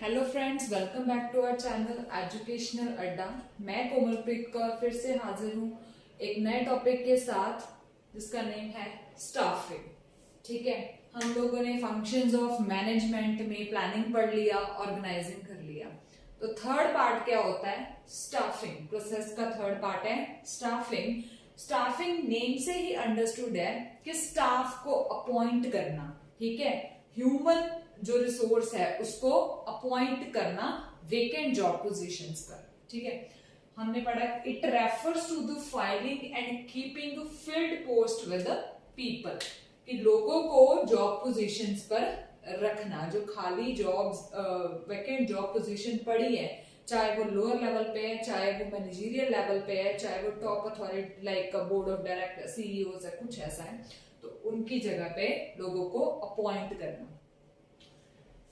Hello friends, welcome back to our channel educational Adda. मैं कोमलप्रीत कौर फिर से हाजिर हूँ एक नए टॉपिक के साथ जिसका नेम है स्टाफिंग। ठीक है, हम लोगों ने फंक्शंस ऑफ मैनेजमेंट में प्लानिंग पढ़ लिया, ऑर्गेनाइजिंग कर लिया। तो थर्ड पार्ट क्या होता है? स्टाफिंग। प्रोसेस का थर्ड पार्ट है स्टाफिंग। स्टाफिंग नेम से ही अंडरस्टूड है कि स्टाफ को अपॉइंट करना। ठीक है, ह्यूमन जो रिसोर्स है उसको अपॉइंट करना वेकेंट जॉब पोजीशंस पर। ठीक है, हमने पढ़ा it refers to the filling and keeping filled post with people, कि लोगों को जॉब पोजीशंस पर रखना। जो खाली जॉब्स वेकेंट जॉब पोजीशन पड़ी है, चाहे वो लोअर लेवल पे है, चाहे वो मैनेजरियल लेवल पे है, चाहे वो top authority like board of director, CEO है, कुछ ऐसा है, तो उनकी जगह पे लोगों को अपॉइंट करना।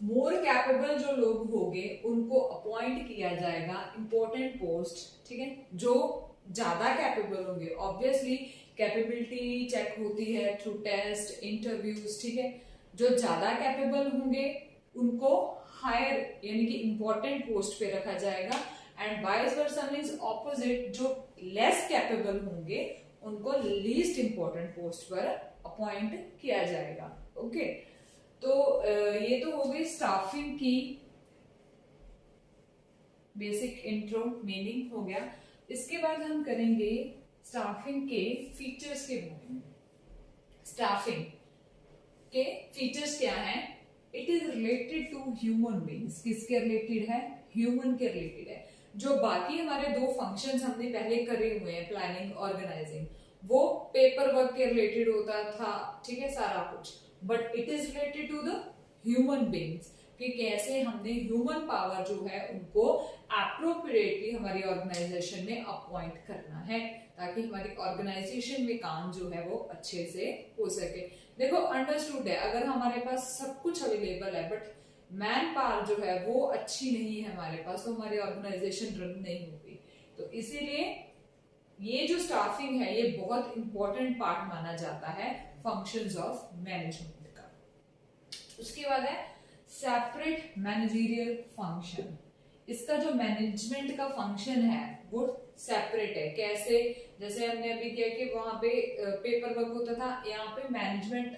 मोर कैपेबल जो लोग होंगे उनको अपॉइंट किया जाएगा इंपॉर्टेंट पोस्ट। ठीक है, जो ज्यादा कैपेबल होंगे, ऑब्वियसली कैपेबिलिटी चेक होती है थ्रू टेस्ट, इंटरव्यूज। ठीक है, जो ज्यादा कैपेबल होंगे उनको हायर यानी कि इंपॉर्टेंट पोस्ट पे रखा जाएगा, and vice versa means opposite, जो लेस कैपेबल होंगे उनको लीस्ट इंपॉर्टेंट पोस्ट पर अपॉइंट किया जाएगा। ओके, तो ये तो हो गई स्टाफिंग की बेसिक इंट्रो, मीनिंग हो गया। इसके बाद हम करेंगे स्टाफिंग के फीचर्स के बारे में। स्टाफिंग के फीचर्स क्या हैं? It is related to human beings. किसके रिलेटेड है? ह्यूमन के रिलेटेड है। जो बाकी हमारे दो फंक्शंस हमने पहले करे हुए हैं, प्लानिंग, ऑर्गेनाइजिंग, वो पेपर वर्क के रिलेटेड होता था। ठीक है, सारा कुछ, but it is related to the human beings, कि कैसे हमने ह्यूमन पावर जो है उनको एप्रोप्रिएटली हमारी ऑर्गेनाइजेशन में अपॉइंट करना है, ताकि हमारी ऑर्गेनाइजेशन में काम जो है वो अच्छे से हो सके। देखो, अंडरस्टूड है, अगर हमारे पास सब कुछ अवेलेबल है बट मैन पावर जो है वो अच्छी नहीं है हमारे पास, तो हमारी ऑर्गेनाइजेशन रन नहीं होगी। तो इसीलिए ये जो स्टाफिंग है ये बहुत इंपॉर्टेंट पार्ट माना जाता है फंक्शंस ऑफ मैनेजमेंट का। उसके बाद है सेपरेट मैनेजरियल फंक्शन। इसका जो मैनेजमेंट का फंक्शन है वो सेपरेट है। कैसे? जैसे हमने अभी किया कि वहां पे पेपर वर्क होता था, यहाँ पे मैनेजमेंट,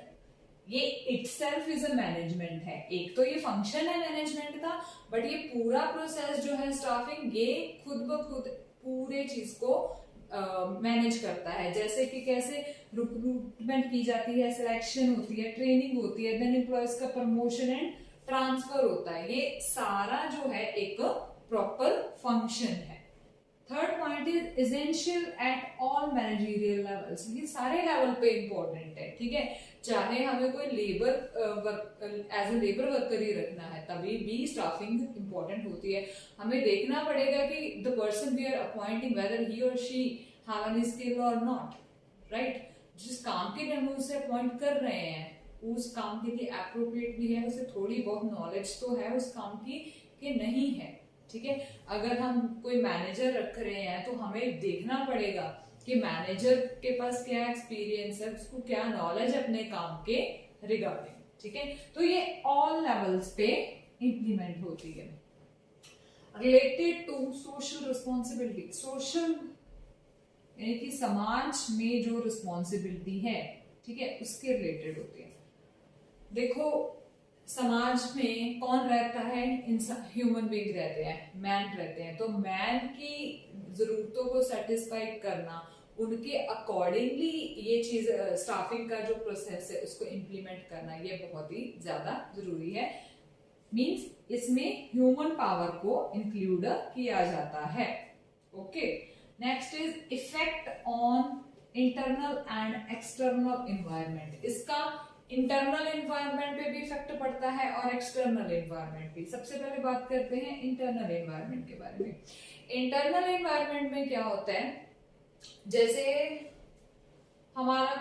ये इटसेल्फ इज अ मैनेजमेंट है। एक तो ये फंक्शन है मैनेजमेंट का, बट ये पूरा प्रोसेस जो है स्टाफिंग, ये खुद ब खुद पूरे चीज को मैनेज करता है। जैसे कि कैसे रिक्रूटमेंट की जाती है, सिलेक्शन होती है, ट्रेनिंग होती है, देन एम्प्लॉयज का प्रमोशन एंड ट्रांसफर होता है, ये सारा जो है एक प्रॉपर फंक्शन है। Third point is essential at all managerial levels. ये सारे लेवल पे इंपॉर्टेंट है। ठीक है, चाहे हमें कोई labour as a labour worker ही रखना है, तभी भी स्टाफिंग इंपॉर्टेंट होती है। हमें देखना पड़ेगा कि the person we are appointing whether he or she have any skill or not, right. जिस काम के लिए हम उसे अपॉइंट कर रहे हैं उस काम के लिए एप्रोप्रिएट भी है, उसे थोड़ी बहुत नॉलेज तो है उस काम की कि नहीं है। ठीक है, अगर हम कोई मैनेजर रख रहे हैं तो हमें देखना पड़ेगा कि मैनेजर के पास क्या एक्सपीरियंस है, उसको क्या नॉलेज है अपने काम के रिगार्डिंग। ठीक है, तो ये ऑल लेवल्स पे इंप्लीमेंट होती है। Related to social responsibility. Social यानी कि समाज में जो रिस्पॉन्सिबिलिटी है, ठीक है, उसके रिलेटेड होती है। देखो, समाज में कौन रहता है? ह्यूमन बीइंग रहते हैं, मैन रहते हैं। तो मैन की जरूरतों को सेटिस्फाई करना, उनके अकॉर्डिंगली ये चीज स्टाफिंग का जो प्रोसेस है उसको इम्प्लीमेंट करना, ये बहुत ही ज्यादा जरूरी है। मींस इसमें ह्यूमन पावर को इंक्लूड किया जाता है। Okay, next is effect on internal and external environment. इसका इंटरनल एनवायरनमेंट पे भी इफेक्ट पड़ता है और एक्सटर्नल एनवायरनमेंट भी। सबसे पहले बात करते हैं इंटरनल एनवायरनमेंट के बारे में। इंटरनल एनवायरनमेंट में क्या होता है? जैसे हमारा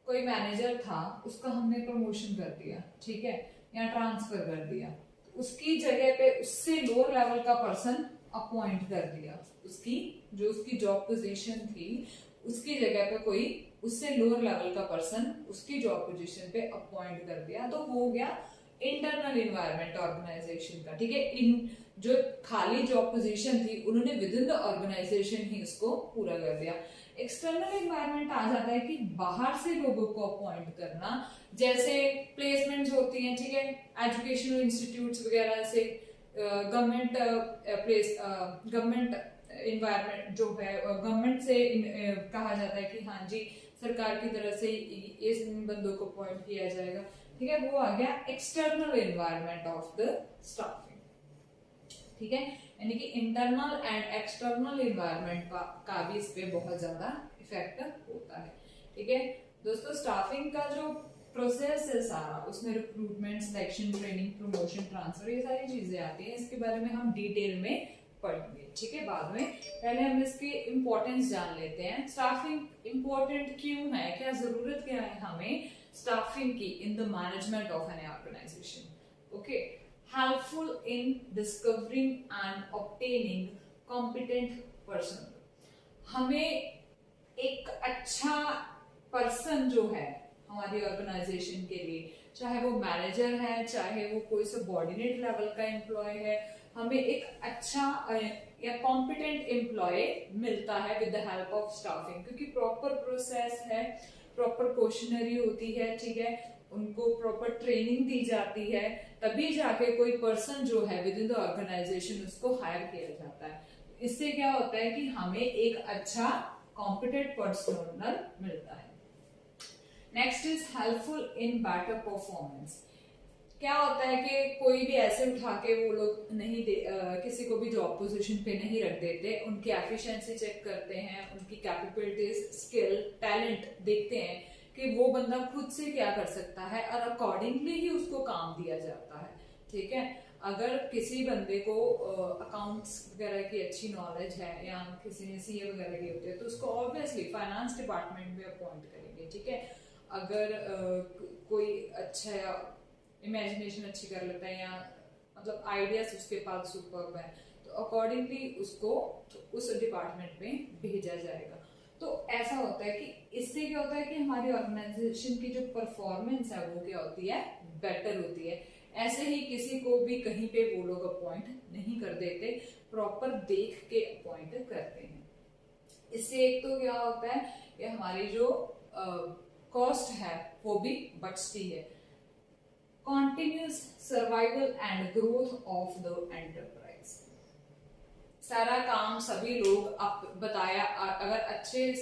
कोई मैनेजर था, उसका हमने प्रमोशन कर दिया, ठीक है, या ट्रांसफर कर दिया, उसकी जगह पे उससे लोअर लेवल का पर्सन अपॉइंट कर दिया। उसकी जॉब पोजीशन थी, उसकी जगह पे कोई उससे लोअर लेवल का पर्सन उसकी जॉब पोजीशन पे अपॉइंट कर दिया, तो वो हो गया इंटरनल इन्वायरमेंट ऑर्गेनाइजेशन का, ठीक है। इन जो खाली जॉब पोजीशन थी उन्होंने विद इन द ऑर्गेनाइजेशन ही उसको पूरा कर दिया। एक्सटर्नल इन्वायरमेंट आ जाता है कि बाहर से लोगों को अपॉइंट करना, जैसे प्लेसमेंट्स होती हैं, ठीक है, एजुकेशनल इंस्टीट्यूट्स वगैरह से, गवर्नमेंट प्लेस, गवर्नमेंट इन्वायरमेंट जो है गवर्नमेंट से कहा जाता है कि हाँ जी सरकार की तरफ से इस बंदों को अपॉइंट किया जाएगा, ठीक है। वो आ गया external environment of the staffing, ठीक है। यानी कि इंटरनल एंड एक्सटर्नल इन्वायरमेंट का भी इस पे बहुत ज्यादा इफेक्ट होता है, ठीक है दोस्तों। स्टाफिंग का जो प्रोसेस है सारा, उसमें recruitment, selection, training, promotion, transfer, ये सारी चीजें आती हैं। इसके बारे में हम डिटेल में पढ़ेंगे, ठीक है, बाद में। पहले हम इसके इम्पोर्टेंस जान लेते हैं। स्टाफिंग इम्पोर्टेंट क्यों है, क्या जरूरत क्या है हमें स्टाफिंग की in the management of an organisation. Okay, helpful in discovering and obtaining competent person। हमें एक अच्छा पर्सन जो है हमारी ऑर्गेनाइजेशन के लिए, चाहे वो मैनेजर है, चाहे वो कोई सबऑर्डिनेट लेवल का एम्प्लॉय है, हमें एक अच्छा या कॉम्पिटेंट एम्प्लॉय मिलता है with the help of staffing, क्योंकि प्रॉपर प्रोसेस है, प्रॉपर क्वेश्चनरी होती है, ठीक है, उनको प्रॉपर ट्रेनिंग दी जाती है, तभी जाके कोई पर्सन जो है विद इन द ऑर्गेनाइजेशन उसको हायर किया जाता है। इससे क्या होता है कि हमें एक अच्छा कॉम्पिटेंट पर्सनल मिलता है। Next is helpful in better performance. क्या होता है कि कोई भी ऐसे उठा के वो लोग नहीं किसी को भी जॉब पोजीशन पे नहीं रख देते, उनकी एफिशिएंसी चेक करते हैं, उनकी कैपेबिलिटीज, स्किल, टैलेंट देखते हैं कि वो बंदा खुद से क्या कर सकता है, और अकॉर्डिंगली ही उसको काम दिया जाता है, ठीक है। अगर किसी बंदे को अकाउंट्स वगैरह की अच्छी नॉलेज है या किसी ने सीए वगैरह की होती है तो उसको ऑब्वियसली फाइनेंस डिपार्टमेंट में अपॉइंट करेंगे, ठीक है। अगर कोई अच्छा इमेजिनेशन अच्छी कर लेता है या मतलब आइडियाज उसके पास सुपर्ब है तो अकॉर्डिंगली उसको उस डिपार्टमेंट में भेजा जाएगा। तो ऐसा होता है कि इससे क्या होता है कि हमारी ऑर्गेनाइजेशन की जो परफॉर्मेंस है वो क्या होती है, बेटर होती है। ऐसे ही किसी को भी कहीं पे वो लोग अपॉइंट नहीं कर देते, प्रॉपर देख के अपॉइंट करते हैं। इससे एक तो क्या होता है कि हमारी जो कॉस्ट है वो भी बचती है। Continuous survival and growth of the enterprise. सारा काम सभी लोग अब बताया, अगर अच्छे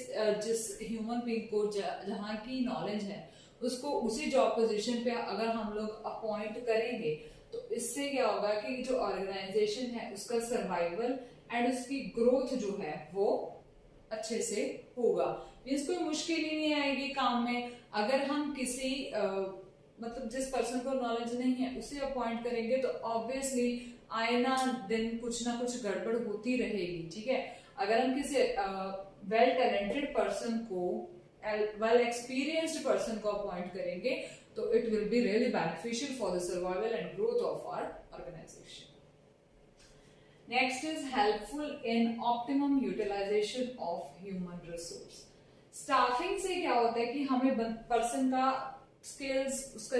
जिस ह्यूमन बीइंग को जहाँ की नॉलेज है उसको उसी जॉब पोजीशन पे अगर हम लोग अपॉइंट करेंगे तो इससे क्या होगा कि जो ऑर्गेनाइजेशन है उसका सर्वाइवल एंड उसकी ग्रोथ जो है वो अच्छे से होगा। मींस कोई मुश्किल ही नहीं आएगी काम में। अगर हम किसी मतलब जिस पर्सन को नॉलेज नहीं है उसे अपॉइंट करेंगे तो ऑब्वियसली आए ना दिन कुछ ना कुछ गड़बड़ होती रहेगी, ठीक है। अगर हम किसी वेल टैलेंटेड पर्सन को, वेल एक्सपीरियंस्ड पर्सन को अपॉइंट करेंगे तो it will be really beneficial for the survival and growth of our organisation. Next is helpful in optimum utilisation of human resource. Staffing से क्या होता है कि हमें पर्सन का स्किल्स, उसका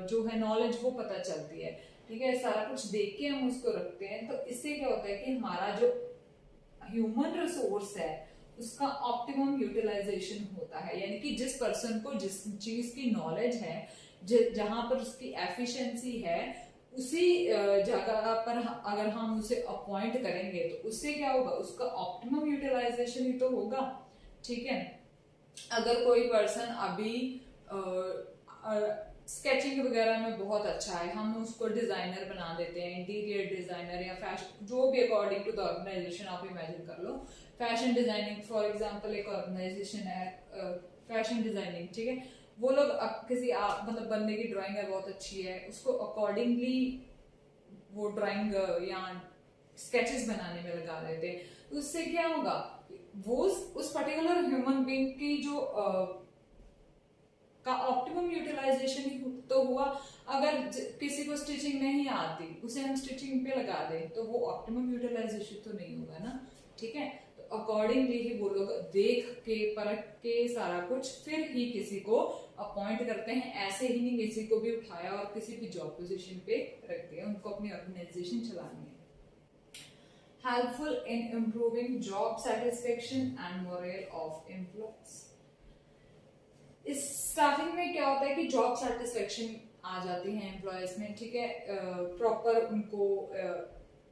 जो है नॉलेज वो पता चलती है, ठीक है। सारा कुछ देख के हम उसको रखते हैं तो इससे क्या होता है कि हमारा जो ह्यूमन रिसोर्स है उसका ऑप्टिमम यूटिलाइजेशन होता है। यानी कि जिस पर्सन को जिस चीज की नॉलेज है, जहां पर उसकी एफिशिएंसी है, उसी जगह पर अगर हम उसे अपॉइंट करेंगे तो उससे क्या होगा, उसका ऑप्टिमम यूटिलाइजेशन ही तो होगा, ठीक है। अगर कोई पर्सन अभी स्केचिंग वगैरह में बहुत अच्छा है, हम उसको डिजाइनर बना देते हैं, इंटीरियर डिजाइनर या फैशन, जो भी अकॉर्डिंग टू द ऑर्गेनाइजेशन आप इमेजिन कर लो। फैशन डिजाइनिंग फॉर एग्जांपल एक ऑर्गेनाइजेशन है फैशन डिजाइनिंग, ठीक है। वो लोग किसी मतलब बंदे की ड्राइंग है बहुत अच्छी है, उसको अकॉर्डिंगली वो ड्राइंग या स्केचेस बनाने में लगा देते हैं। तो उससे क्या होगा, वो उस पर्टिकुलर ह्यूमन बीइंग की जो का ऑप्टिमम यूटिलाइजेशन ही तो हुआ। अगर किसी को स्टिचिंग नहीं आती, उसे हम स्टिचिंग पे लगा दें तो वो ऑप्टिमम यूटिलाइजेशन तो नहीं होगा ना, ठीक है। तो अकॉर्डिंगली ही वो लोग देख के परख के सारा कुछ फिर ही किसी को अपॉइंट करते हैं। ऐसे ही नहीं किसी को भी उठाया और किसी भी जॉब पोजीशन पे रख दिया, उनको अपनी ऑर्गेनाइजेशन चलानी है। Helpful in improving job satisfaction and moral of employees. इस स्टाफिंग में क्या होता है कि जॉब सेटिस्फेक्शन आ जाती है एम्प्लॉयज में, ठीक है। प्रॉपर उनको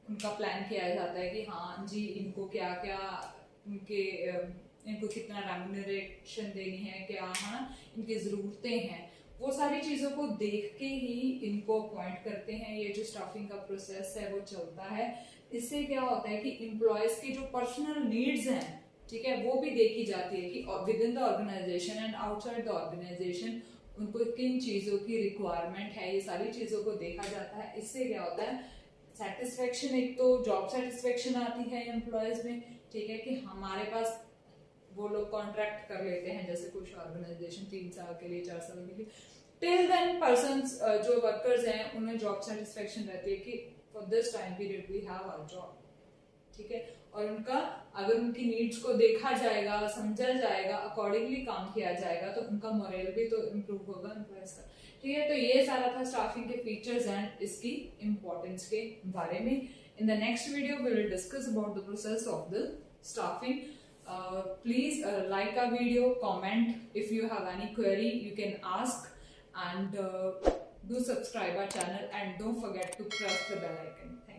उनका प्लान किया जाता है कि हाँ जी इनको क्या क्या उनके इनको कितना रेम्यूनरेशन देनी है, क्या हाँ इनकी जरूरतें हैं, वो सारी चीजों को देख के ही इनको अपॉइंट करते हैं। ये जो स्टाफिंग का प्रोसेस है वो चलता है। इससे क्या होता है कि एम्प्लॉयज की जो पर्सनल नीड्स हैं, ठीक है, वो भी देखी जाती है कि within the organisation and outside the organisation उनको किन चीजों की रिक्वायरमेंट है, ये सारी चीजों को देखा जाता है। इससे क्या होता है सेटिस्फेक्शन, एक तो जॉब सेटिस्फेक्शन आती है एम्प्लॉयज में, ठीक है, कि हमारे पास वो लोग कॉन्ट्रैक्ट कर लेते हैं जैसे कुछ ऑर्गेनाइजेशन 3 साल के लिए 4 साल के लिए। टिल देन पर्सन्स जो वर्कर्स हैं उन्हें जॉब सेटिस्फेक्शन रहती है कि for this time period we have our job, ठीक है। और उनका अगर उनकी नीड्स को देखा जाएगा, समझा जाएगा, अकॉर्डिंगली काम किया जाएगा तो उनका मोरल भी तो इम्प्रूव होगा एम्प्लॉयज का, ठीक है। तो ये सारा था स्टाफिंग के फीचर्स एंड इसकी इंपॉर्टेंस के बारे में। In the next video we will discuss about the process of the staffing. Please like our video, comment if you have any query you can ask, and do subscribe our channel and don't forget to press the bell icon. Thank you.